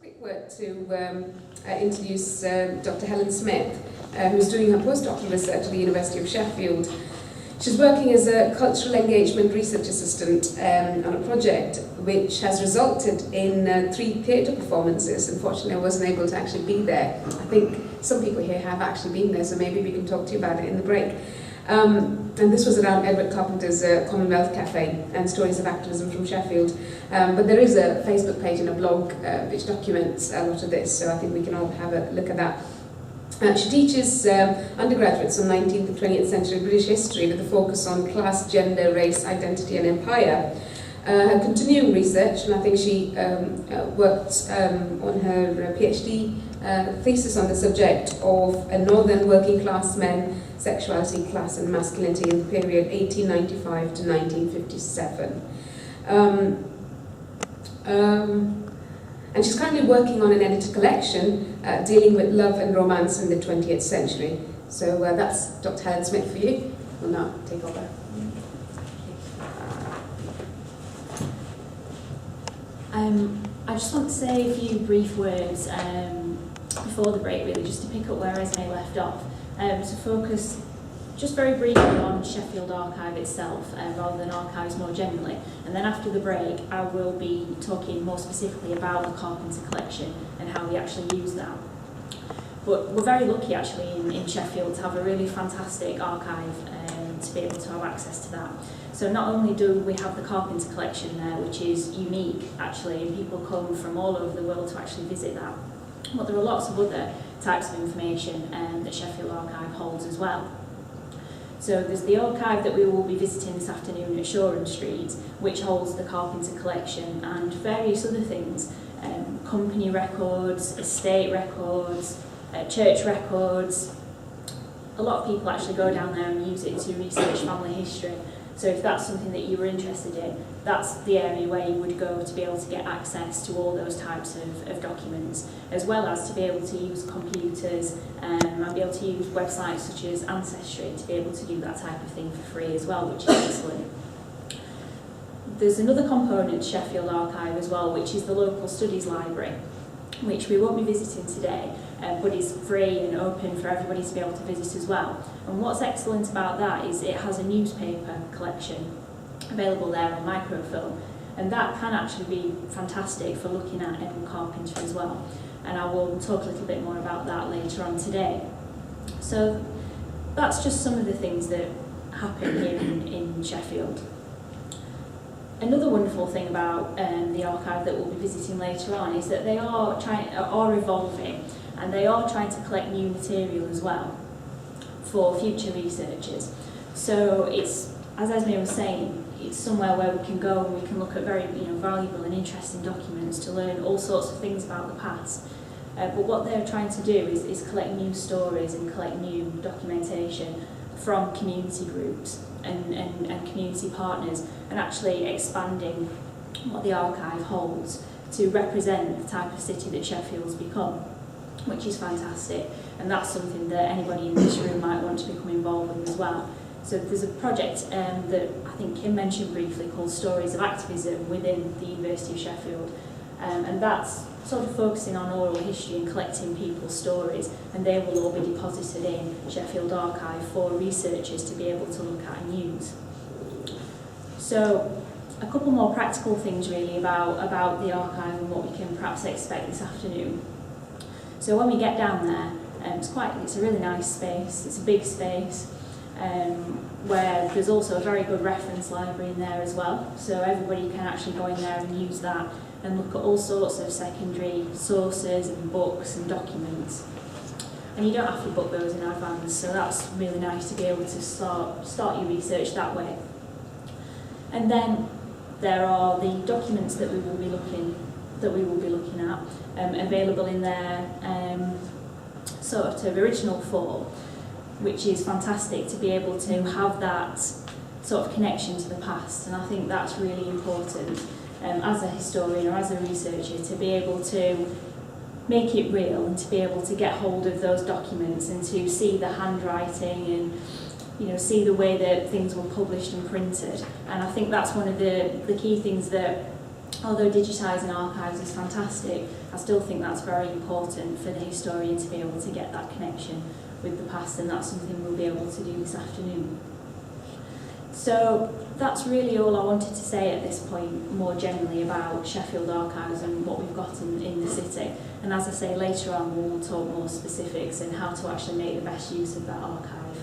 quick word to introduce Dr. Helen Smith, who's doing her postdoctoral research at the University of Sheffield. She's working as a cultural engagement research assistant on a project which has resulted in 3 theatre performances. Unfortunately, I wasn't able to actually be there. I think some people here have actually been there, so maybe we can talk to you about it in the break. And this was around Edward Carpenter's Commonwealth Cafe and Stories of Activism from Sheffield. But there is a Facebook page and a blog which documents a lot of this, so I think we can all have a look at that. She teaches undergraduates on 19th and 20th century British history with a focus on class, gender, race, identity and empire. Her continuing research, and I think she worked on her PhD thesis on the subject of northern working class men, sexuality, class and masculinity in the period 1895 to 1957. And she's currently working on an edited collection dealing with love and romance in the 20th century. So that's Dr. Helen Smith for you. We'll now take over. I just want to say a few brief words before the break, really, just to pick up where Esme left off, to focus just very briefly on Sheffield Archive itself, rather than archives more generally. And then after the break, I will be talking more specifically about the Carpenter Collection and how we actually use that. But we're very lucky, actually, in Sheffield to have a really fantastic archive to be able to have access to that. So not only do we have the Carpenter Collection there, which is unique, actually, and people come from all over the world to actually visit that, but there are lots of other types of information that Sheffield Archive holds as well. So there's the archive that we will be visiting this afternoon at Shoreham Street, which holds the Carpenter Collection and various other things, company records, estate records, church records. A lot of people actually go down there and use it to research family history. So if that's something that you were interested in, that's the area where you would go to be able to get access to all those types of documents, as well as to be able to use computers and be able to use websites such as Ancestry to be able to do that type of thing for free as well, which is excellent. There's another component to Sheffield Archive as well, which is the local studies library, which we won't be visiting today, but is free and open for everybody to be able to visit as well. And what's excellent about that is it has a newspaper collection available there on microfilm, and that can actually be fantastic for looking at Edward Carpenter as well. And I will talk a little bit more about that later on today. So that's just some of the things that happen here in Sheffield. Another wonderful thing about the archive that we'll be visiting later on is that they are evolving, and they are trying to collect new material as well for future researchers. So it's, as Esme was saying, it's somewhere where we can go and we can look at very valuable and interesting documents to learn all sorts of things about the past. But what they're trying to do is collect new stories and collect new documentation from community groups and community partners, and actually expanding what the archive holds to represent the type of city that Sheffield's become, which is fantastic. And that's something that anybody in this room might want to become involved with as well. So there's a project that I think Kim mentioned briefly called Stories of Activism within the University of Sheffield, and that's sort of focusing on oral history and collecting people's stories, and they will all be deposited in Sheffield Archive for researchers to be able to look at and use. So a couple more practical things really about the archive and what we can perhaps expect this afternoon. So when we get down there, it's a really nice space, it's a big space, where there's also a very good reference library in there as well, so everybody can actually go in there and use that and look at all sorts of secondary sources and books and documents. And you don't have to book those in advance, so that's really nice to be able to start your research that way. And then there are the documents that we will be looking at, available in their sort of original form, which is fantastic to be able to have that sort of connection to the past. And I think that's really important as a historian or as a researcher, to be able to make it real and to be able to get hold of those documents and to see the handwriting and see the way that things were published and printed. And I think that's one of the key things that although digitising archives is fantastic, I still think that's very important for the historian to be able to get that connection with the past, and that's something we'll be able to do this afternoon. So that's really all I wanted to say at this point, more generally about Sheffield Archives and what we've got in the city. And as I say, later on we'll talk more specifics and how to actually make the best use of that archive.